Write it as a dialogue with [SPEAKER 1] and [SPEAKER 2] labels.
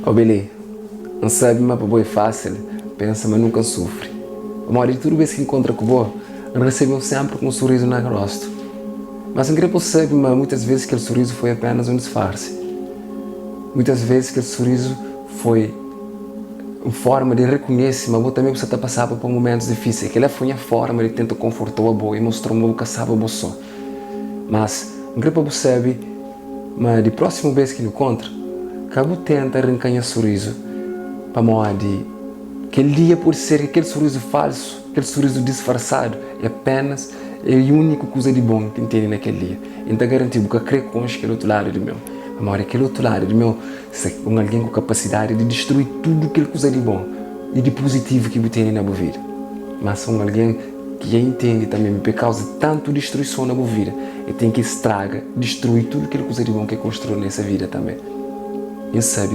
[SPEAKER 1] Oh, Billy, não sabe, mas para boa é fácil, pensa, mas nunca sofre. A maioria de tudo vez que encontra com boa, recebe sempre com um sorriso no rosto. Mas não querer sabe, mas muitas vezes aquele sorriso foi apenas um disfarce. Muitas vezes aquele sorriso foi uma forma de reconhecer, mas também você está passando por momentos difíceis. Aquela foi a forma de tentar confortar a boa e mostrou que sabe a só. Mas não querer sabe, mas de próxima vez que encontra, cabo tenta arrancar sorriso para moar de aquele dia pode ser aquele sorriso falso, aquele sorriso disfarçado, é apenas a única coisa de bom que tem naquele dia. Então garantido que crer com aquele outro lado de meu. Mas aquele outro lado de meu, com alguém com capacidade de destruir tudo aquilo coisa de bom e de positivo que tem na vida. Mas são alguém que entende também por causa de tanto destruição na vida e tem que estraga, destruir tudo aquilo coisa de bom que construiu nessa vida também. E sabe